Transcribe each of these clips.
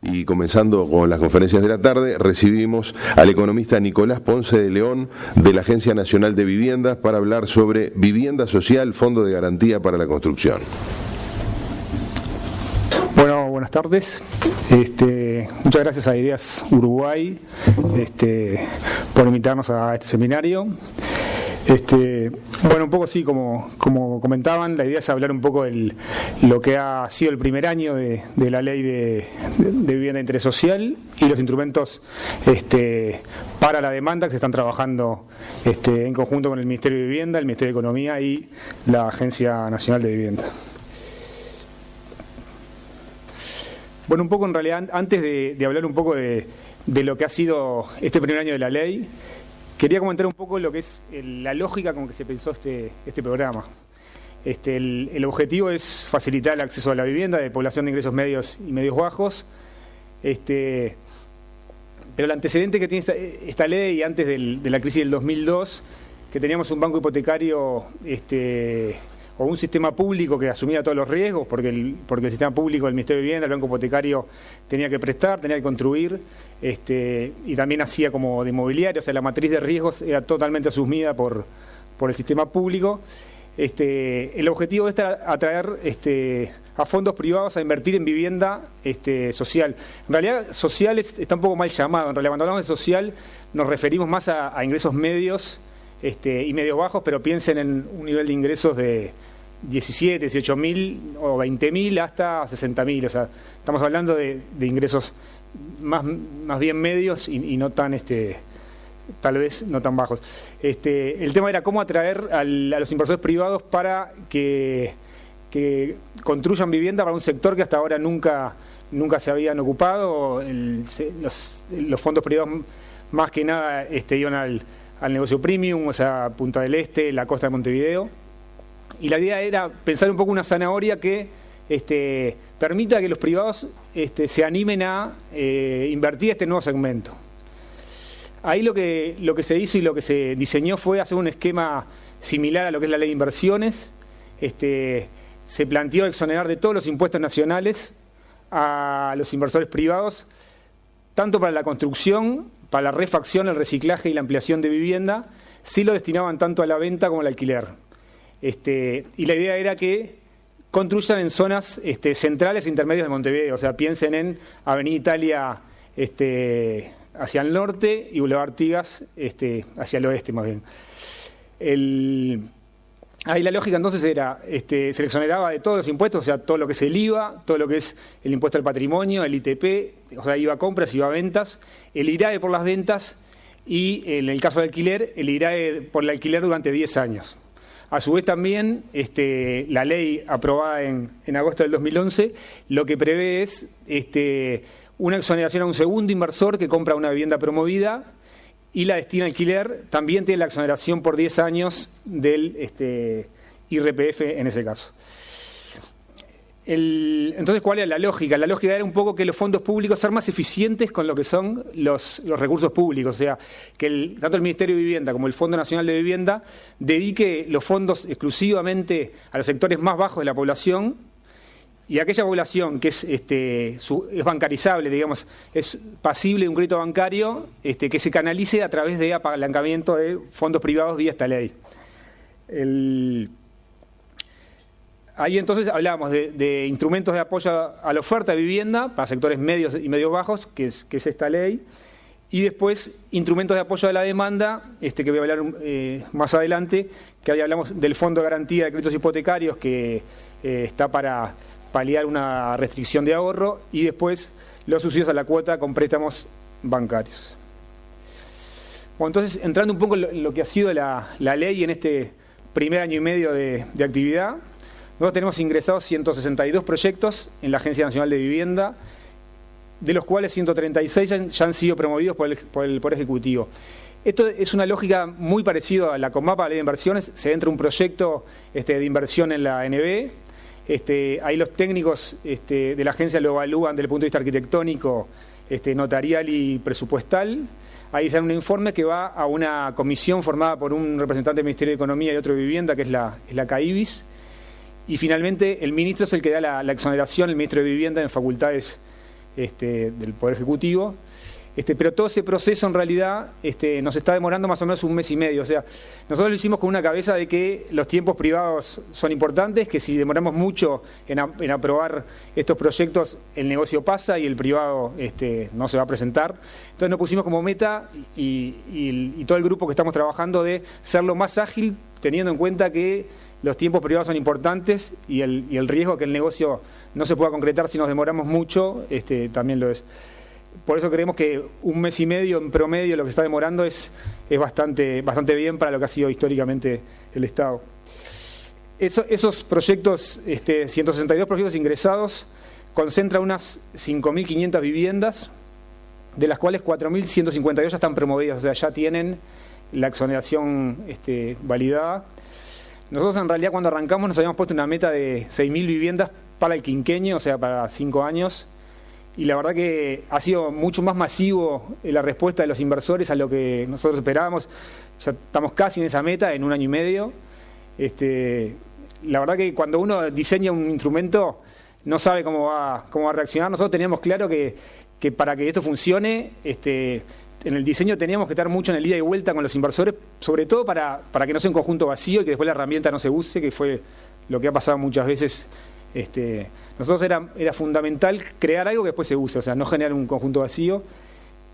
Y comenzando con las conferencias de la tarde, recibimos al economista Nicolás Ponce de León de la Agencia Nacional de Viviendas para hablar sobre vivienda social, Fondo de Garantía para la Construcción. Bueno, buenas tardes. Muchas gracias a Ideas Uruguay por invitarnos a este seminario. Bueno, un poco sí, como comentaban, la idea es hablar un poco de lo que ha sido el primer año de la ley de vivienda de interés social y los instrumentos para la demanda que se están trabajando en conjunto con el Ministerio de Vivienda, el Ministerio de Economía y la Agencia Nacional de Vivienda. Bueno, un poco en realidad, antes de hablar un poco de lo que ha sido este primer año de la ley, quería comentar un poco lo que es la lógica con que se pensó este programa. El objetivo es facilitar el acceso a la vivienda de población de ingresos medios y medios bajos. Pero el antecedente que tiene esta ley, antes de la crisis del 2002, que teníamos un banco hipotecario o un sistema público que asumía todos los riesgos, porque el sistema público del Ministerio de Vivienda, el banco hipotecario, tenía que prestar, tenía que construir, y también hacía como de mobiliario, o sea, la matriz de riesgos era totalmente asumida por el sistema público. El objetivo era atraer a fondos privados a invertir en vivienda social. En realidad, social está un poco mal llamado. En realidad, cuando hablamos de social, nos referimos más a ingresos medios y medios bajos, pero piensen en un nivel de ingresos de 17, 18 mil o 20 mil hasta 60 mil. O sea, estamos hablando de ingresos más bien medios y no tan, tal vez no tan bajos. El tema era cómo atraer a los inversores privados para que construyan vivienda para un sector que hasta ahora nunca se habían ocupado. Los fondos privados más que nada iban al negocio premium, o sea, Punta del Este, la costa de Montevideo. Y la idea era pensar un poco una zanahoria que permita que los privados se animen a invertir este nuevo segmento. Ahí lo que se hizo y lo que se diseñó fue hacer un esquema similar a lo que es la ley de inversiones. Se planteó exonerar de todos los impuestos nacionales a los inversores privados, tanto para la construcción, para la refacción, el reciclaje y la ampliación de vivienda, sí lo destinaban tanto a la venta como al alquiler. Y la idea era que construyan en zonas centrales e intermedias de Montevideo, o sea, piensen en Avenida Italia hacia el norte y Boulevard Artigas hacia el oeste más bien. Ahí la lógica entonces era, se le exoneraba de todos los impuestos, o sea, todo lo que es el IVA, todo lo que es el impuesto al patrimonio, el ITP, o sea, IVA a compras, IVA a ventas, el IRAE por las ventas y, en el caso del alquiler, el IRAE por el alquiler durante 10 años. A su vez también, la ley aprobada en agosto del 2011, lo que prevé es una exoneración a un segundo inversor que compra una vivienda promovida y la destina a alquiler, también tiene la exoneración por 10 años del IRPF en ese caso. Entonces, ¿cuál era la lógica? La lógica era un poco que los fondos públicos sean más eficientes con lo que son los recursos públicos, o sea, que tanto el Ministerio de Vivienda como el Fondo Nacional de Vivienda dedique los fondos exclusivamente a los sectores más bajos de la población, y aquella población que es bancarizable, digamos, es pasible de un crédito bancario, que se canalice a través de apalancamiento de fondos privados vía esta ley. Ahí entonces hablamos de instrumentos de apoyo a la oferta de vivienda para sectores medios y medios bajos, que es esta ley, y después instrumentos de apoyo a la demanda, que voy a hablar más adelante, que ahí hablamos del Fondo de Garantía de Créditos Hipotecarios, que está para paliar una restricción de ahorro, y después los subsidios a la cuota con préstamos bancarios. Bueno, entonces, entrando un poco en lo que ha sido la ley en este primer año y medio de actividad, nosotros tenemos ingresados 162 proyectos en la Agencia Nacional de Vivienda, de los cuales 136 ya han sido promovidos por el Poder Ejecutivo. Esto es una lógica muy parecida a la CONMAPA, la Ley de Inversiones. Se entra un proyecto de inversión en la ANB. Ahí los técnicos de la agencia lo evalúan desde el punto de vista arquitectónico, notarial y presupuestal. Ahí se da un informe que va a una comisión formada por un representante del Ministerio de Economía y otro de Vivienda, que es la CAIBIS. Y finalmente el ministro es el que da la exoneración, el ministro de Vivienda, en facultades del Poder Ejecutivo. Pero todo ese proceso en realidad nos está demorando más o menos un mes y medio. O sea, nosotros lo hicimos con una cabeza de que los tiempos privados son importantes, que si demoramos mucho en aprobar estos proyectos, el negocio pasa y el privado no se va a presentar. Entonces nos pusimos como meta y todo el grupo que estamos trabajando de ser lo más ágil, teniendo en cuenta que los tiempos privados son importantes y el riesgo de que el negocio no se pueda concretar si nos demoramos mucho también lo es. Por eso creemos que un mes y medio en promedio lo que se está demorando es bastante bien para lo que ha sido históricamente el Estado. Esos proyectos, 162 proyectos ingresados, concentran unas 5.500 viviendas, de las cuales 4.152 ya están promovidas, o sea, ya tienen la exoneración validada. Nosotros en realidad cuando arrancamos nos habíamos puesto una meta de 6.000 viviendas para el quinquenio, o sea, para 5 años. Y la verdad que ha sido mucho más masivo la respuesta de los inversores a lo que nosotros esperábamos. Ya estamos casi en esa meta, en 1 año y medio. La verdad que cuando uno diseña un instrumento no sabe cómo va a reaccionar. Nosotros teníamos claro que para que esto funcione, en el diseño teníamos que estar mucho en el ida y vuelta con los inversores, sobre todo para que no sea un conjunto vacío y que después la herramienta no se use, que fue lo que ha pasado muchas veces. Nosotros era fundamental crear algo que después se use, o sea, no generar un conjunto vacío,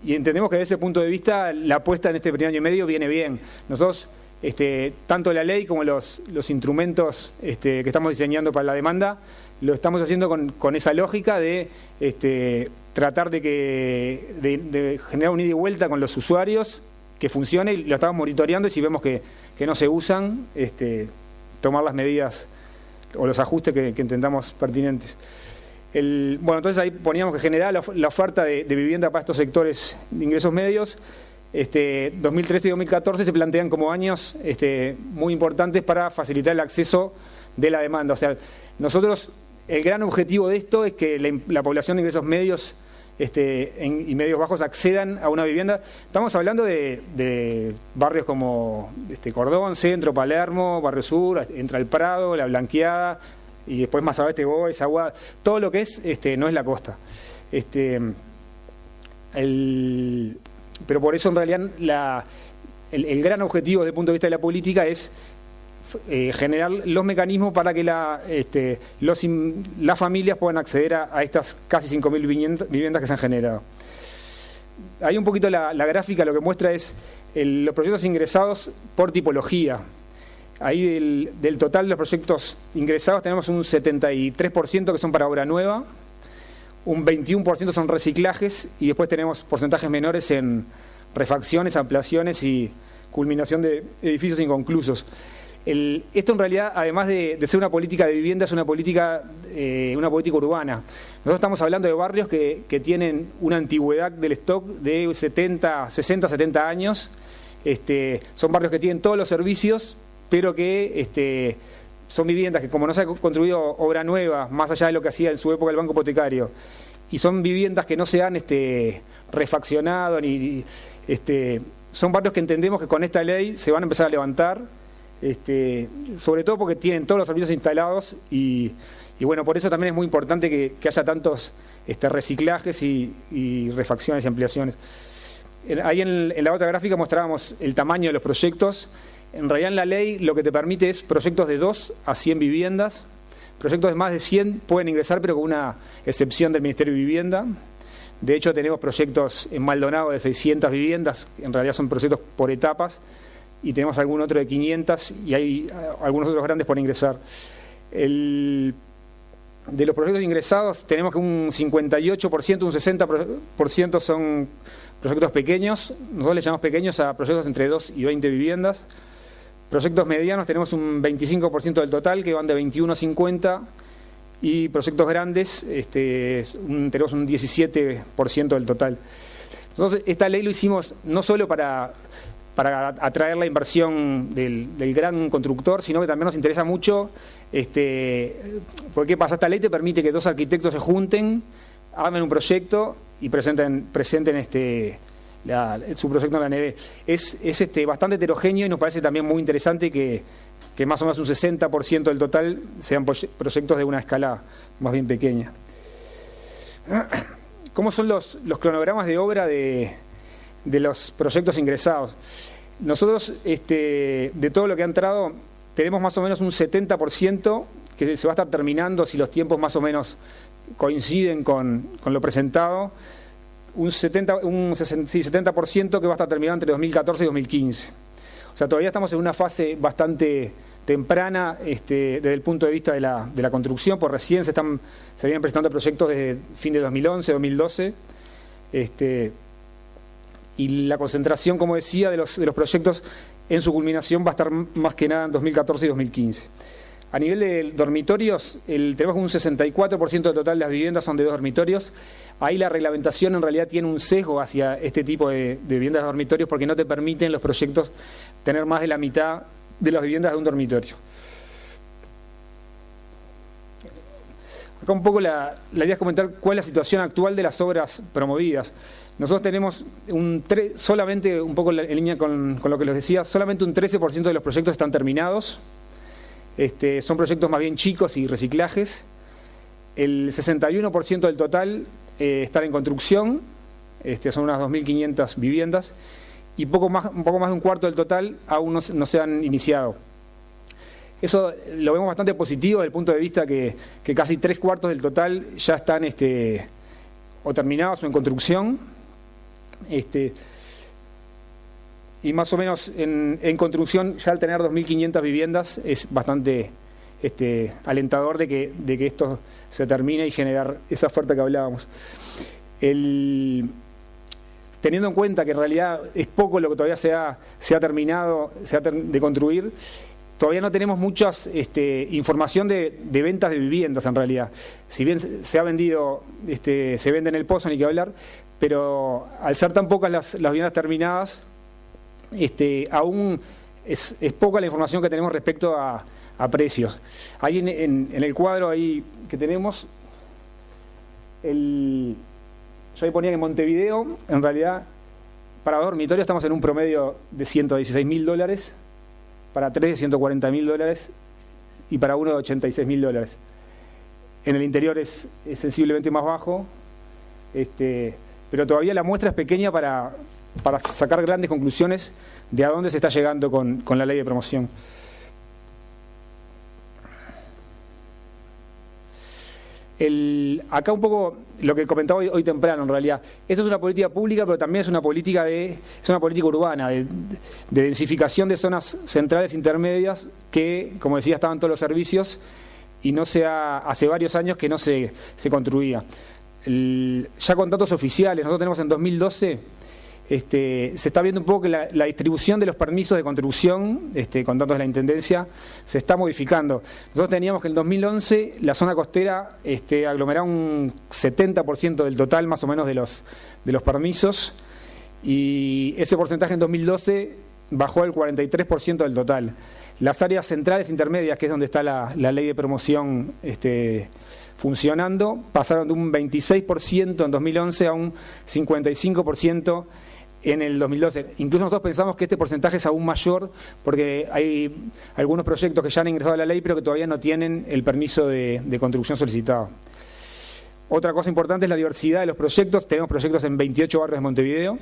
y entendemos que desde ese punto de vista la apuesta en este primer año y medio viene bien. Nosotros, tanto la ley como los instrumentos que estamos diseñando para la demanda, lo estamos haciendo con esa lógica de tratar de generar un ida y vuelta con los usuarios, que funcione, y lo estamos monitoreando, y si vemos que no se usan, tomar las medidas o los ajustes que entendamos pertinentes. Entonces ahí poníamos que generar la oferta de vivienda para estos sectores de ingresos medios. 2013 y 2014 se plantean como años muy importantes para facilitar el acceso de la demanda. O sea, nosotros, el gran objetivo de esto es que la población de ingresos medios y medios bajos accedan a una vivienda. Estamos hablando de barrios como Cordón, Centro, Palermo, Barrio Sur, entra el Prado, La Blanqueada, y después más abajo Boys, Aguada, todo lo que es no es la costa. Pero por eso en realidad el gran objetivo desde el punto de vista de la política es generar los mecanismos para que las familias puedan acceder a estas casi 5.000 viviendas que se han generado. Ahí un poquito la gráfica lo que muestra es los proyectos ingresados por tipología. Ahí del total de los proyectos ingresados tenemos un 73% que son para obra nueva, un 21% son reciclajes, y después tenemos porcentajes menores en refacciones, ampliaciones y culminación de edificios inconclusos. Esto en realidad, además de ser una política de vivienda, es una política urbana. Nosotros estamos hablando de barrios que tienen una antigüedad del stock de 60, 70 años. Son barrios que tienen todos los servicios, pero que son viviendas que, como no se ha construido obra nueva, más allá de lo que hacía en su época el Banco Hipotecario, y son viviendas que no se han refaccionado, son barrios que entendemos que con esta ley se van a empezar a levantar, sobre todo porque tienen todos los servicios instalados, y bueno, por eso también es muy importante que haya tantos reciclajes y refacciones y ampliaciones. Ahí en la otra gráfica mostrábamos el tamaño de los proyectos. En realidad en la ley lo que te permite es proyectos de 2 a 100 viviendas. Proyectos de más de 100 pueden ingresar, pero con una excepción del Ministerio de Vivienda. De hecho tenemos proyectos en Maldonado de 600 viviendas, en realidad son proyectos por etapas, y tenemos algún otro de 500, y hay algunos otros grandes por ingresar. De los proyectos ingresados tenemos que un 58%, un 60% son proyectos pequeños. Nosotros le llamamos pequeños a proyectos entre 2 y 20 viviendas. Proyectos medianos tenemos un 25% del total, que van de 21 a 50, y proyectos grandes tenemos un 17% del total. Entonces, esta ley lo hicimos no solo para atraer la inversión del gran constructor, sino que también nos interesa mucho, porque ¿qué pasa? Esta ley te permite que 2 arquitectos se junten, hagan un proyecto y presenten su proyecto en la NB. Es bastante heterogéneo, y nos parece también muy interesante que más o menos un 60% del total sean proyectos de una escala más bien pequeña. ¿cómo son los cronogramas de obra de los proyectos ingresados? Nosotros, de todo lo que ha entrado, tenemos más o menos un 70% que se va a estar terminando, si los tiempos más o menos coinciden con lo presentado, un 70% que va a estar terminado entre 2014 y 2015. O sea, todavía estamos en una fase bastante temprana desde el punto de vista de la construcción, porque recién se vienen presentando proyectos desde fin de 2011, 2012, y la concentración, como decía, de los proyectos en su culminación va a estar más que nada en 2014 y 2015. A nivel de dormitorios, tenemos un 64% del total de las viviendas son de 2 dormitorios. Ahí la reglamentación en realidad tiene un sesgo hacia este tipo de viviendas de dormitorios, porque no te permiten los proyectos tener más de la mitad de las viviendas de un dormitorio. Acá un poco la idea es comentar cuál es la situación actual de las obras promovidas. Nosotros tenemos solamente, un poco en línea con lo que les decía, solamente un 13% de los proyectos están terminados. Son proyectos más bien chicos y reciclajes. El 61% del total están en construcción, son unas 2.500 viviendas, y un poco más de un cuarto del total aún no se han iniciado. Eso lo vemos bastante positivo desde el punto de vista que casi 3/4 del total ya están o terminados o en construcción. Y más o menos en construcción, ya al tener 2.500 viviendas, es bastante alentador de que esto se termine y generar esa oferta que hablábamos. Teniendo en cuenta que en realidad es poco lo que todavía se ha terminado de construir, todavía no tenemos muchas información de ventas de viviendas en realidad. Si bien se ha vendido, se vende en el pozo, ni que hablar, pero al ser tan pocas las viviendas terminadas, aún es poca la información que tenemos respecto a precios. Ahí en el cuadro ahí que tenemos, yo ahí ponía que en Montevideo, en realidad, para dormitorio estamos en un promedio de $116.000, para 3 de $140.000 y para uno de $86.000. En el interior es sensiblemente más bajo, pero todavía la muestra es pequeña para sacar grandes conclusiones de a dónde se está llegando con la ley de promoción. Acá un poco lo que comentaba hoy temprano, en realidad. Esto es una política pública, pero también es una política urbana, de densificación de zonas centrales intermedias que, como decía, estaban todos los servicios y hace varios años que no se construía. Ya con datos oficiales, nosotros tenemos en 2012, se está viendo un poco que la distribución de los permisos de construcción, con datos de la Intendencia, se está modificando. Nosotros teníamos que en 2011 la zona costera aglomeraba un 70% del total más o menos de los permisos, y ese porcentaje en 2012 bajó al 43% del total. Las áreas centrales intermedias, que es donde está la ley de promoción funcionando, pasaron de un 26% en 2011 a un 55% en el 2012. Incluso nosotros pensamos que este porcentaje es aún mayor, porque hay algunos proyectos que ya han ingresado a la ley pero que todavía no tienen el permiso de construcción solicitado. Otra cosa importante es la diversidad de los proyectos. Tenemos proyectos en 28 barrios de Montevideo,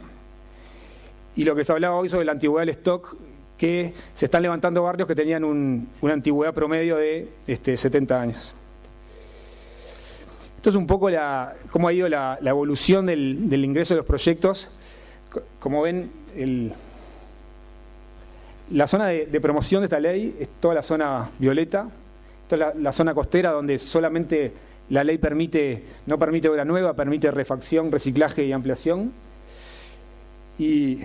y lo que se hablaba hoy sobre la antigüedad del stock, que se están levantando barrios que tenían una antigüedad promedio de 70 años. Esto es un poco cómo ha ido la evolución del ingreso de los proyectos. Como ven, la zona de promoción de esta ley es toda la zona violeta, toda la zona costera, donde solamente la ley no permite obra nueva, permite refacción, reciclaje y ampliación. Y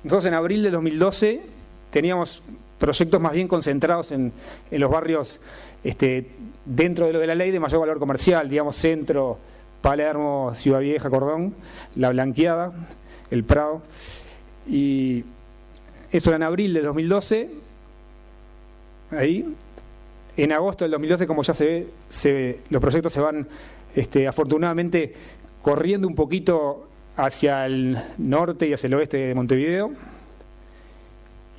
nosotros en abril de 2012 teníamos proyectos más bien concentrados en los barrios dentro de lo de la ley de mayor valor comercial, digamos Centro, Palermo, Ciudad Vieja, Cordón, La Blanqueada, El Prado. Y eso era en abril de 2012. Ahí, en agosto del 2012, como ya se ve, los proyectos se van afortunadamente corriendo un poquito hacia el norte y hacia el oeste de Montevideo.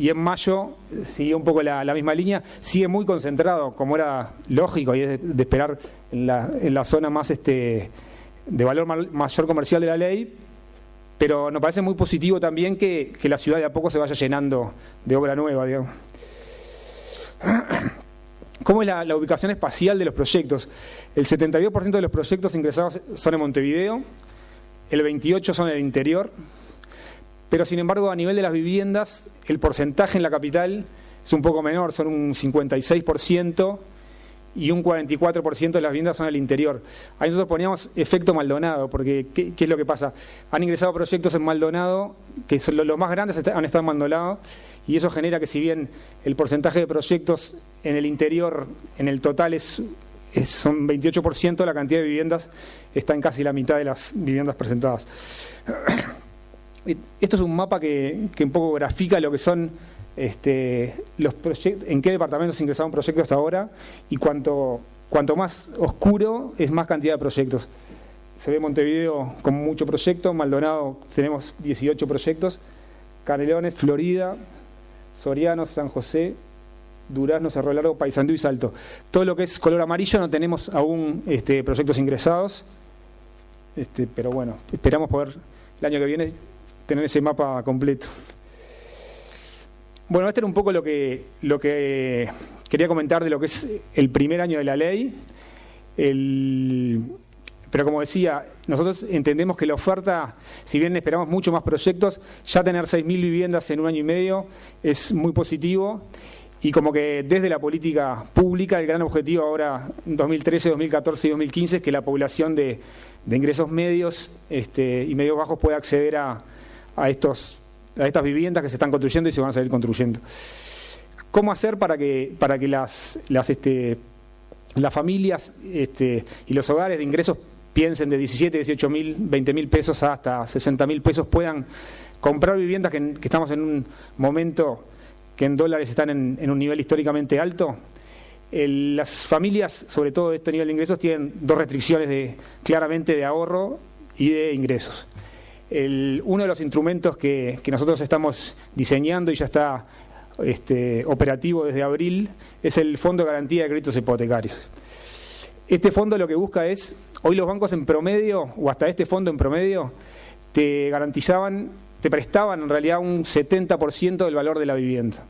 y en mayo siguió un poco la misma línea, sigue muy concentrado, como era lógico y es de esperar en la zona más de valor mayor comercial de la ley, pero nos parece muy positivo también que la ciudad de a poco se vaya llenando de obra nueva, digamos. ¿Cómo es la ubicación espacial de los proyectos? El 72% de los proyectos ingresados son en Montevideo, el 28% son en el interior, pero sin embargo a nivel de las viviendas el porcentaje en la capital es un poco menor, son un 56% y un 44% de las viviendas son en el interior. Ahí nosotros poníamos efecto Maldonado, porque ¿qué es lo que pasa? Han ingresado proyectos en Maldonado, que son los más grandes han estado en Maldonado, y eso genera que si bien el porcentaje de proyectos en el interior, en el total son 28%, la cantidad de viviendas está en casi la mitad de las viviendas presentadas. Esto es un mapa que un poco grafica lo que son los proyectos, en qué departamentos ingresaron un proyecto hasta ahora, y cuanto más oscuro es más cantidad de proyectos. Se ve Montevideo con mucho proyecto, Maldonado tenemos 18 proyectos, Canelones, Florida, Soriano, San José, Durazno, Cerro Largo, Paysandú y Salto. Todo lo que es color amarillo no tenemos aún proyectos ingresados, pero bueno, esperamos poder el año que viene tener ese mapa completo. Bueno, este era un poco lo que quería comentar de lo que es el primer año de la ley. Pero como decía, nosotros entendemos que la oferta, si bien esperamos mucho más proyectos, ya tener 6.000 viviendas en un año y medio es muy positivo, y como que desde la política pública el gran objetivo ahora, 2013, 2014 y 2015, es que la población de ingresos medios y medios bajos pueda acceder a estas viviendas que se están construyendo y se van a seguir construyendo. ¿Cómo hacer para que las familias y los hogares de ingresos piensen de 17, 18 mil, 20 mil pesos hasta 60 mil pesos puedan comprar viviendas que estamos en un momento que en dólares están en un nivel históricamente alto? Las familias, sobre todo de este nivel de ingresos, tienen dos restricciones claramente de ahorro y de ingresos. Uno de los instrumentos que nosotros estamos diseñando y ya está operativo desde abril es el Fondo de Garantía de Créditos Hipotecarios. Este fondo lo que busca es, hoy los bancos en promedio, o hasta este fondo en promedio, te prestaban en realidad un 70% del valor de la vivienda.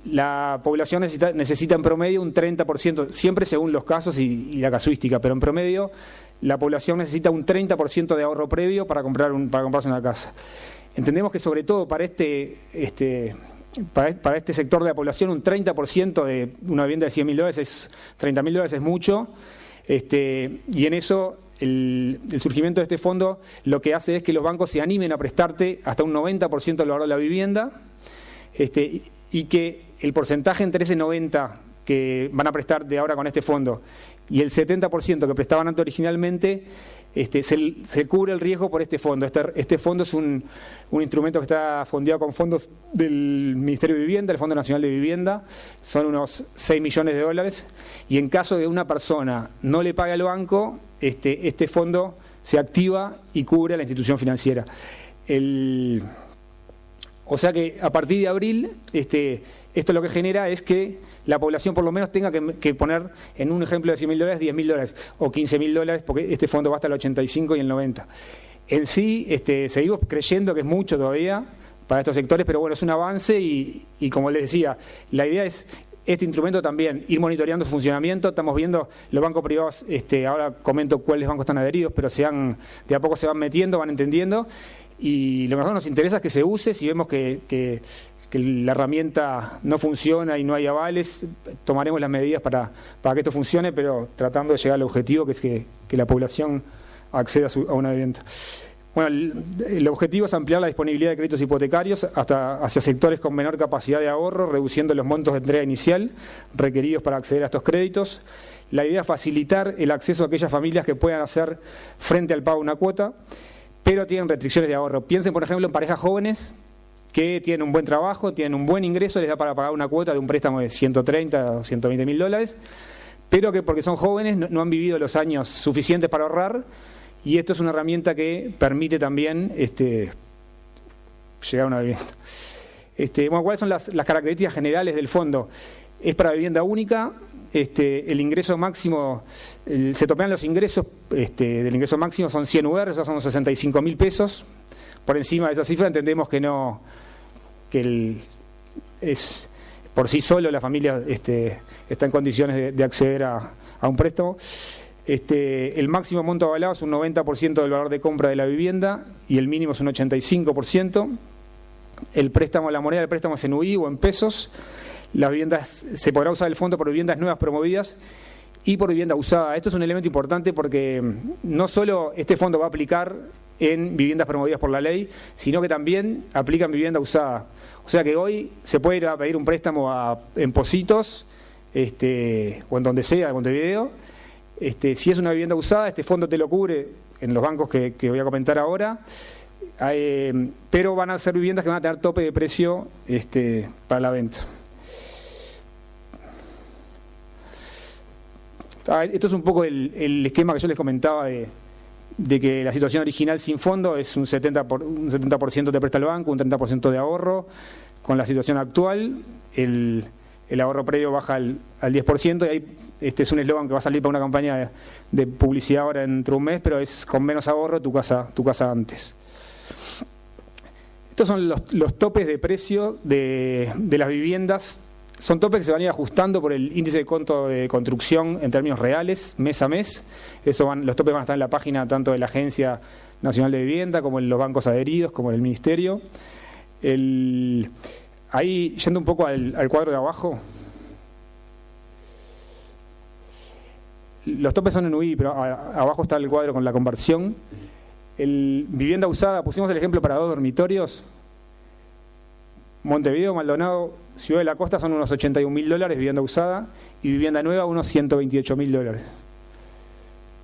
La población necesita en promedio un 30%, siempre según los casos y la casuística, pero en promedio la población necesita un 30% de ahorro previo para comprarse una casa. Entendemos que sobre todo para este sector de la población un 30% de una vivienda de $100.000 $30.000 es mucho, y en eso el surgimiento de este fondo lo que hace es que los bancos se animen a prestarte hasta un 90% del valor de la vivienda, y que el porcentaje entre ese 90% que van a prestar de ahora con este fondo y el 70% que prestaban antes originalmente, se cubre el riesgo por este fondo. Este fondo es un instrumento que está fondeado con fondos del Ministerio de Vivienda, el Fondo Nacional de Vivienda, son unos $6 millones, y en caso de una persona no le pague al banco, este fondo se activa y cubre a la institución financiera. O sea que a partir de abril, esto lo que genera es que la población por lo menos tenga que poner, en un ejemplo de $100.000, $10.000 o $15.000, porque este fondo va hasta el 85 y el 90. En sí, seguimos creyendo que es mucho todavía para estos sectores, pero bueno, es un avance y como les decía, la idea es este instrumento también, ir monitoreando su funcionamiento. Estamos viendo los bancos privados, ahora comento cuáles bancos están adheridos, pero de a poco se van metiendo, van entendiendo. Y lo que a nosotros nos interesa es que se use. Si vemos que la herramienta no funciona y no hay avales, tomaremos las medidas para que esto funcione, pero tratando de llegar al objetivo, que es que la población acceda a una vivienda. Bueno, el objetivo es ampliar la disponibilidad de créditos hipotecarios hacia sectores con menor capacidad de ahorro, reduciendo los montos de entrega inicial requeridos para acceder a estos créditos. La idea es facilitar el acceso a aquellas familias que puedan hacer frente al pago de una cuota, pero tienen restricciones de ahorro. Piensen, por ejemplo, en parejas jóvenes que tienen un buen trabajo, tienen un buen ingreso, les da para pagar una cuota de un préstamo de $130 o $120.000, pero que porque son jóvenes no han vivido los años suficientes para ahorrar, y esto es una herramienta que permite también llegar a una vivienda. ¿Cuáles son las características generales del fondo? Es para vivienda única, el ingreso máximo, se topean los ingresos del ingreso máximo, son 100 UR, esos son 65.000 pesos. Por encima de esa cifra entendemos es por sí solo la familia está en condiciones de acceder a un préstamo. El máximo monto avalado es un 90% del valor de compra de la vivienda y el mínimo es un 85%. El préstamo, la moneda del préstamo es en UI o en pesos. Las viviendas, se podrá usar el fondo por viviendas nuevas promovidas y por vivienda usada. Esto es un elemento importante porque no solo este fondo va a aplicar en viviendas promovidas por la ley, sino que también aplica en vivienda usada. O sea que hoy se puede ir a pedir un préstamo en Positos, o en donde sea, en Montevideo. Si es una vivienda usada, este fondo te lo cubre en los bancos que voy a comentar ahora, pero van a ser viviendas que van a tener tope de precio para la venta. Esto es un poco el esquema que yo les comentaba de que la situación original sin fondo es un 70% te presta el banco, un 30% de ahorro. Con la situación actual, el ahorro previo baja al 10%, y ahí es un eslogan que va a salir para una campaña de publicidad ahora dentro de un mes, pero es con menos ahorro tu casa antes. Estos son los topes de precio de las viviendas. Son topes que se van a ir ajustando por el índice de costo de construcción en términos reales, mes a mes. Los topes van a estar en la página tanto de la Agencia Nacional de Vivienda como en los bancos adheridos, como en el Ministerio. Ahí, yendo un poco al cuadro de abajo, los topes son en UI, pero abajo está el cuadro con la conversión. Vivienda usada, pusimos el ejemplo para 2 dormitorios. Montevideo, Maldonado, Ciudad de la Costa son unos $81.000 vivienda usada, y vivienda nueva unos $128.000.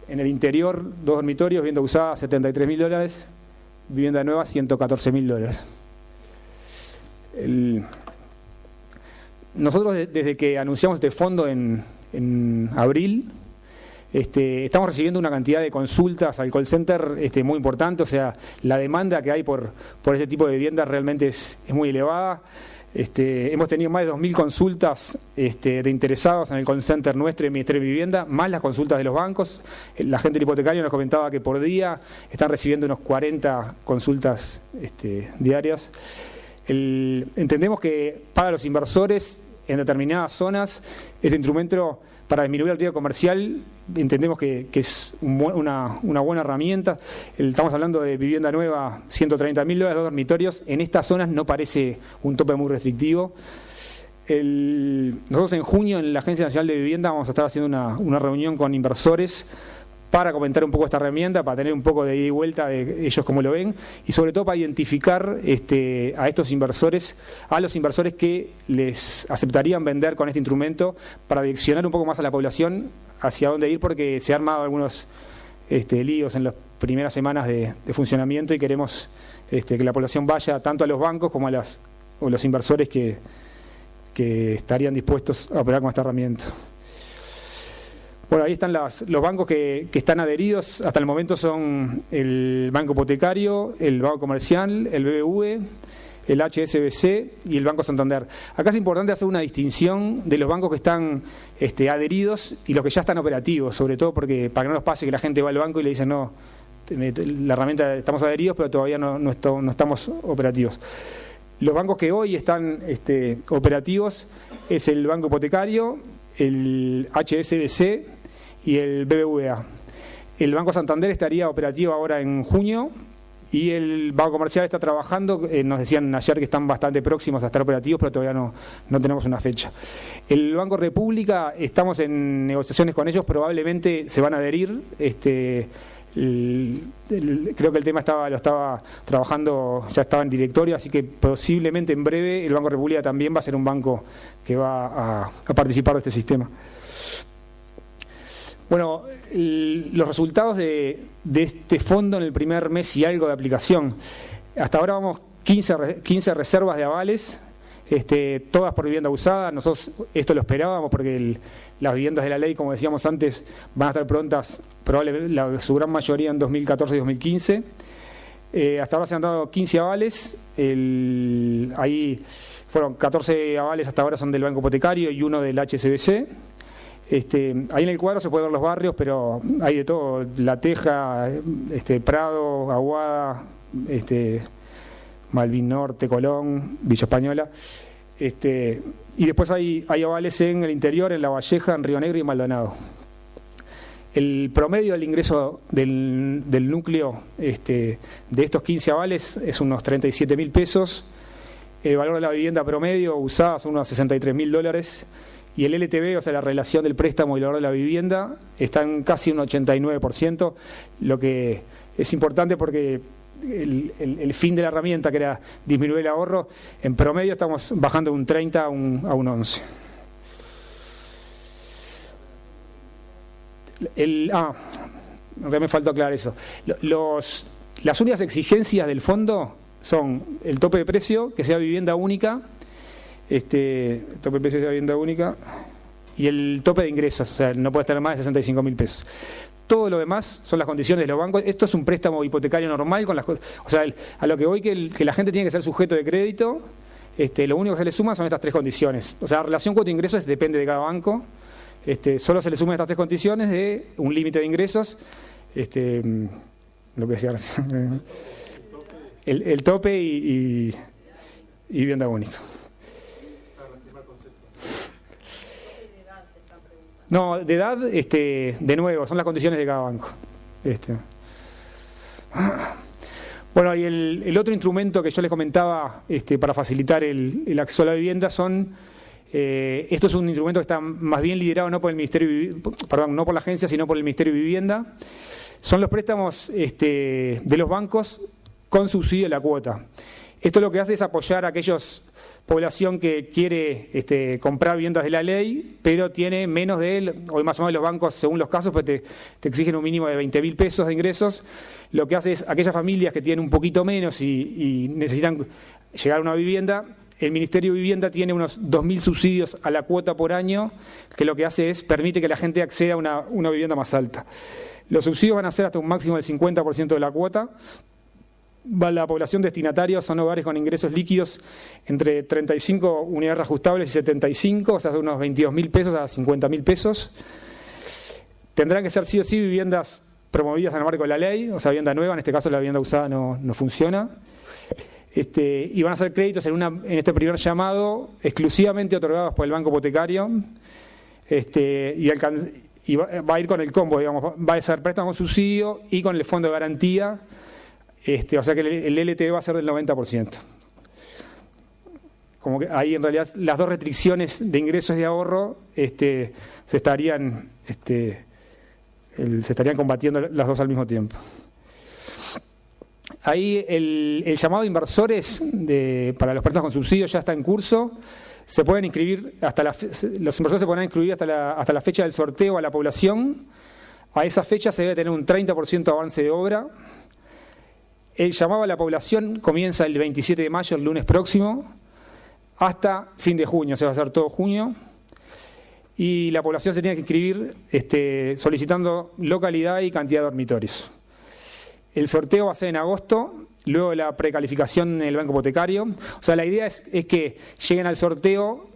En el interior, 2 dormitorios, vivienda usada $73.000, vivienda nueva $114.000. Nosotros desde que anunciamos este fondo en abril, estamos recibiendo una cantidad de consultas al call center muy importante. O sea, la demanda que hay por este tipo de viviendas realmente es muy elevada. Hemos tenido más de 2.000 consultas de interesados en el call center nuestro y el Ministerio de Vivienda, más las consultas de los bancos. La gente del hipotecario nos comentaba que por día están recibiendo unos 40 consultas diarias. Entendemos que para los inversores en determinadas zonas, este instrumento para disminuir el riesgo comercial, entendemos que es una buena herramienta. Estamos hablando de vivienda nueva, $130.000, 2 dormitorios. En estas zonas no parece un tope muy restrictivo. Nosotros en junio en la Agencia Nacional de Vivienda vamos a estar haciendo una reunión con inversores para comentar un poco esta herramienta, para tener un poco de ida y vuelta de ellos cómo lo ven, y sobre todo para identificar a estos inversores, a los inversores que les aceptarían vender con este instrumento, para direccionar un poco más a la población hacia dónde ir, porque se han armado algunos líos en las primeras semanas de funcionamiento, y queremos que la población vaya tanto a los bancos como a los inversores que estarían dispuestos a operar con esta herramienta. Bueno, ahí están los bancos que están adheridos. Hasta el momento son el Banco Hipotecario, el Banco Comercial, el BBV, el HSBC y el Banco Santander. Acá es importante hacer una distinción de los bancos que están adheridos y los que ya están operativos, sobre todo porque para que no nos pase que la gente va al banco y le dice no, la herramienta estamos adheridos pero todavía no estamos operativos. Los bancos que hoy están operativos es el Banco Hipotecario, el HSBC y el BBVA. El Banco Santander estaría operativo ahora en junio, y el Banco Comercial está trabajando. Nos decían ayer que están bastante próximos a estar operativos, pero todavía no tenemos una fecha. El Banco República, estamos en negociaciones con ellos, probablemente se van a adherir. Creo que el tema lo estaba trabajando, ya estaba en directorio, así que posiblemente en breve el Banco República también va a ser un banco que va a participar de este sistema. Bueno, los resultados de este fondo en el primer mes y algo de aplicación. Hasta ahora vamos 15 reservas de avales, todas por vivienda usada. Nosotros esto lo esperábamos porque las viviendas de la ley, como decíamos antes, van a estar prontas, probablemente su gran mayoría en 2014 y 2015. Hasta ahora se han dado 15 avales, ahí fueron 14 avales hasta ahora son del Banco Hipotecario y uno del HSBC. Ahí en el cuadro se pueden ver los barrios, pero hay de todo: La Teja, Prado, Aguada, Malvin Norte, Colón, Villa Española. Y después hay avales en el interior, en La Valleja, en Río Negro y en Maldonado. El promedio del ingreso del núcleo de estos 15 avales es unos 37.000 pesos. El valor de la vivienda promedio usada son unos $63.000. Y el LTV, o sea, la relación del préstamo y el valor de la vivienda, está en casi un 89%, lo que es importante porque el fin de la herramienta, que era disminuir el ahorro, en promedio estamos bajando de un 30 a un 11. Me faltó aclarar eso. Las únicas exigencias del fondo son el tope de precio, que sea vivienda única, el tope de precio sea vivienda única, y el tope de ingresos, o sea, no puede estar más de 65.000 pesos. Todo lo demás son las condiciones de los bancos. Esto es un préstamo hipotecario normal, o sea, a lo que voy, que la gente tiene que ser sujeto de crédito. Lo único que se le suma son estas tres condiciones. O sea, la relación cuota-ingresos depende de cada banco. Solo se le suman estas tres condiciones de un límite de ingresos, lo que decía recién, el tope y vivienda única. No, de edad, de nuevo, son las condiciones de cada banco. Bueno, y el otro instrumento que yo les comentaba para facilitar el acceso a la vivienda son... esto es un instrumento que está más bien liderado no por el Ministerio, no por la agencia, sino por el Ministerio de Vivienda. Son los préstamos de los bancos con subsidio de la cuota. Esto lo que hace es apoyar a aquellos población que quiere comprar viviendas de la ley, pero tiene menos de él. Hoy más o menos los bancos, según los casos, pues te exigen un mínimo de 20.000 pesos de ingresos. Lo que hace es aquellas familias que tienen un poquito menos y necesitan llegar a una vivienda. El Ministerio de Vivienda tiene unos 2.000 subsidios a la cuota por año, que lo que hace es permite que la gente acceda a una vivienda más alta. Los subsidios van a ser hasta un máximo del 50% de la cuota. La población destinataria son hogares con ingresos líquidos entre 35 unidades reajustables y 75, o sea, de unos 22.000 pesos a 50.000 pesos. Tendrán que ser sí o sí viviendas promovidas en el marco de la ley, o sea, vivienda nueva, en este caso la vivienda usada no funciona. Y van a ser créditos en este primer llamado exclusivamente otorgados por el Banco Hipotecario, y va a ir con el combo, digamos, va a ser préstamo con subsidio y con el fondo de garantía. O sea que el LTV va a ser del 90%. Como que ahí en realidad las dos restricciones de ingresos y de ahorro se estarían combatiendo las dos al mismo tiempo. Ahí el llamado de inversores para los préstamos con subsidio ya está en curso. Se pueden inscribir los inversores se podrán inscribir hasta la fecha del sorteo a la población. A esa fecha se debe tener un 30% de avance de obra. El llamado a la población comienza el 27 de mayo, el lunes próximo, hasta fin de junio, se va a hacer todo junio. Y la población se tiene que inscribir solicitando localidad y cantidad de dormitorios. El sorteo va a ser en agosto, luego de la precalificación en el Banco Hipotecario. O sea, la idea es que lleguen al sorteo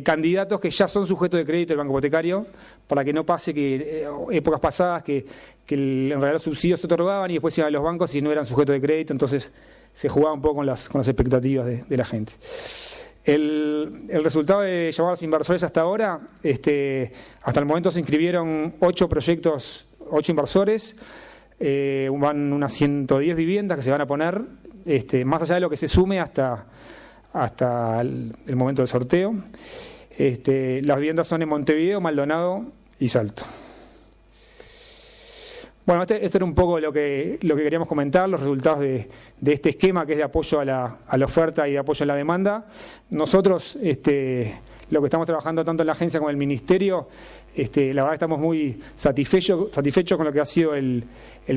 candidatos que ya son sujetos de crédito del Banco Hipotecario, para que no pase que épocas pasadas que en realidad los subsidios se otorgaban y después iban a los bancos y no eran sujetos de crédito, entonces se jugaba un poco con las expectativas de la gente. El resultado de llamar a los inversores hasta ahora, hasta el momento se inscribieron 8 inversores, van unas 110 viviendas que se van a poner, más allá de lo que se sume hasta el momento del sorteo. Las viviendas son en Montevideo, Maldonado y Salto. Bueno, esto era un poco lo que queríamos comentar, los resultados de este esquema que es de apoyo a la oferta y de apoyo a la demanda. Nosotros, lo que estamos trabajando tanto en la agencia como en el Ministerio, la verdad estamos muy satisfechos con lo que ha sido el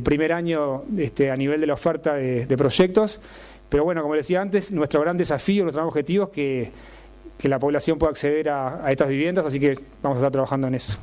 primer año a nivel de la oferta de proyectos. Pero bueno, como decía antes, nuestro gran desafío, nuestro gran objetivo es que la población pueda acceder a estas viviendas, así que vamos a estar trabajando en eso.